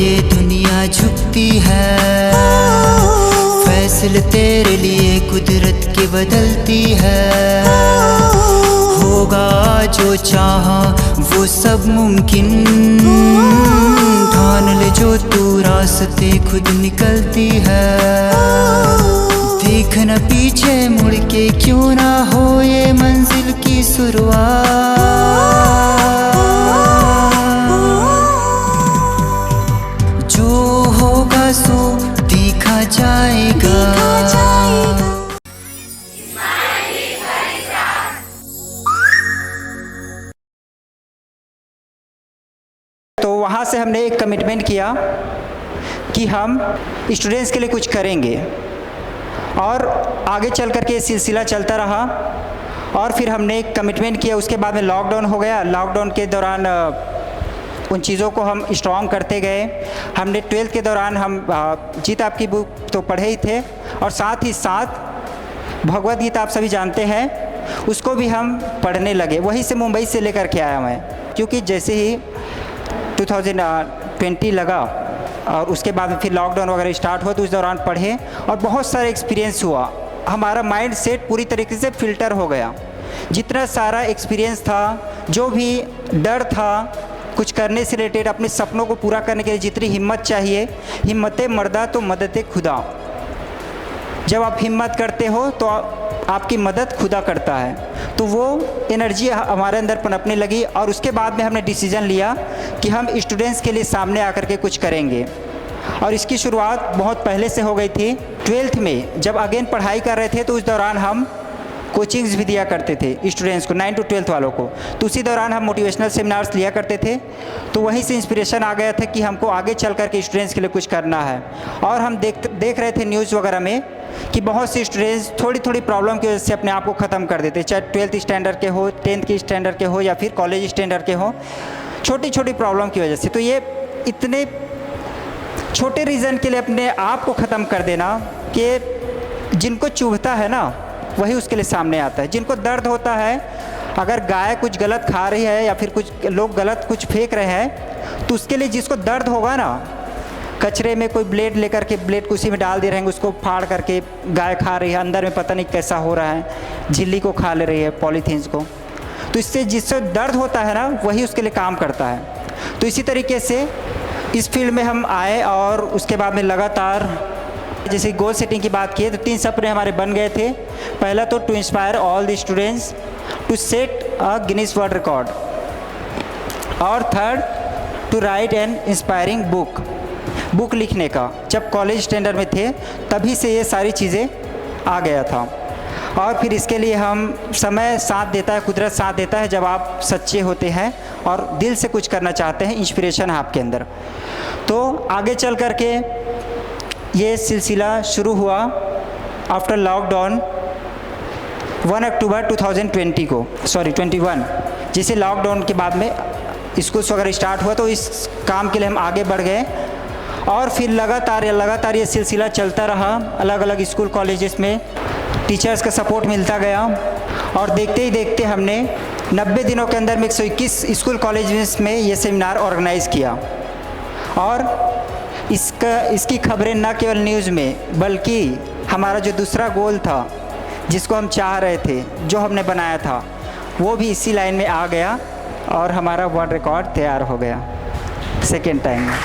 ये दुनिया झुकती है, फैसले तेरे लिए कुदरत के बदलती है। होगा जो चाहा वो सब मुमकिन, ठान ले जो तू रास्ते खुद निकलती है। देखना पीछे मुड़ के क्यों ना हो ये मंजिल की शुरुआत। जो होगा सो देखा जाएगा। तो वहाँ से हमने एक कमिटमेंट किया कि हम स्टूडेंट्स के लिए कुछ करेंगे, और आगे चल कर के सिलसिला चलता रहा। और फिर हमने एक कमिटमेंट किया, उसके बाद में लॉकडाउन हो गया। लॉकडाउन के दौरान उन चीज़ों को हम स्ट्रॉन्ग करते गए। हमने 12th के दौरान हम जीत आपकी बुक तो पढ़े ही थे, और साथ ही साथ भगवद गीता आप सभी जानते हैं, उसको भी हम पढ़ने लगे। वहीं से मुंबई से लेकर के आया मैं, क्योंकि जैसे ही 2020 लगा और उसके बाद फिर लॉकडाउन वगैरह स्टार्ट हुआ, तो उस दौरान पढ़े और बहुत सारा एक्सपीरियंस हुआ। हमारा माइंड सेट पूरी तरीके से फ़िल्टर हो गया। जितना सारा एक्सपीरियंस था, जो भी डर था कुछ करने से रिलेटेड, अपने सपनों को पूरा करने के लिए जितनी हिम्मत चाहिए, हिम्मत मर्दा तो मदद खुदा। जब आप हिम्मत करते हो तो आपकी मदद खुदा करता है। तो वो एनर्जी हमारे अंदर पनपने लगी, और उसके बाद में हमने डिसीज़न लिया कि हम स्टूडेंट्स के लिए सामने आकर के कुछ करेंगे। और इसकी शुरुआत बहुत पहले से हो गई थी। 12th में जब अगेन पढ़ाई कर रहे थे, तो उस दौरान हम कोचिंग्स भी दिया करते थे स्टूडेंट्स को, 9 to 12th वालों को। तो उसी दौरान हम मोटिवेशनल सेमिनार्स लिया करते थे। तो वहीं से इंस्पिरेशन आ गया था कि हमको आगे चल कर के स्टूडेंट्स के लिए कुछ करना है। और हम देख रहे थे न्यूज़ वगैरह में कि बहुत से स्टूडेंट्स थोड़ी प्रॉब्लम की वजह से अपने आप को ख़त्म कर देते, चाहे 12th स्टैंडर्ड के हो, 10th की स्टैंडर्ड के हो, या फिर कॉलेज स्टैंडर्ड के हो, छोटी प्रॉब्लम की वजह से। तो ये इतने छोटे रीज़न के लिए अपने आप को ख़त्म कर देना कि जिनको चुभता है ना वही उसके लिए सामने आता है। जिनको दर्द होता है, अगर गाय कुछ गलत खा रही है या फिर कुछ लोग गलत कुछ फेंक रहे हैं, तो उसके लिए जिसको दर्द होगा ना, कचरे में कोई ब्लेड लेकर के ब्लेड को उसी में डाल दे रहे हैं, उसको फाड़ करके गाय खा रही है, अंदर में पता नहीं कैसा हो रहा है, झिल्ली को खा ले रही है, पॉलीथीन्स को। तो इससे जिससे दर्द होता है ना वही उसके लिए काम करता है। तो इसी तरीके से इस फील्ड में हम आए, और उसके बाद में लगातार जैसे गोल सेटिंग की बात की तो 3 सपने हमारे बन गए थे। पहला तो to inspire all the students to set a Guinness world record, और third to write an inspiring book लिखने का। जब कॉलेज स्टैंडर्ड में थे तभी से ये सारी चीज़ें आ गया था। और फिर इसके लिए हम समय साथ देता है, कुदरत साथ देता है, जब आप सच्चे होते हैं और दिल से कुछ करना चाहते हैं, इंस्पिरेशन है आपके अंदर। तो आगे चल कर के ये सिलसिला शुरू हुआ आफ्टर लॉकडाउन 1 अक्टूबर 2020 को, 21, जिसे लॉकडाउन के बाद में स्कूल्स वगैरह स्टार्ट हुआ। तो इस काम के लिए हम आगे बढ़ गए, और फिर लगातार ये सिलसिला चलता रहा। अलग अलग स्कूल कॉलेजेस में टीचर्स का सपोर्ट मिलता गया, और देखते ही देखते हमने 90 दिनों के अंदर में 121 स्कूल कॉलेजेस में ये सेमिनार ऑर्गेनाइज़ किया। और इसकी खबरें न केवल न्यूज़ में, बल्कि हमारा जो दूसरा गोल था, जिसको हम चाह रहे थे, जो हमने बनाया था, वो भी इसी लाइन में आ गया, और हमारा वर्ल्ड रिकॉर्ड तैयार हो गया 2nd टाइम में।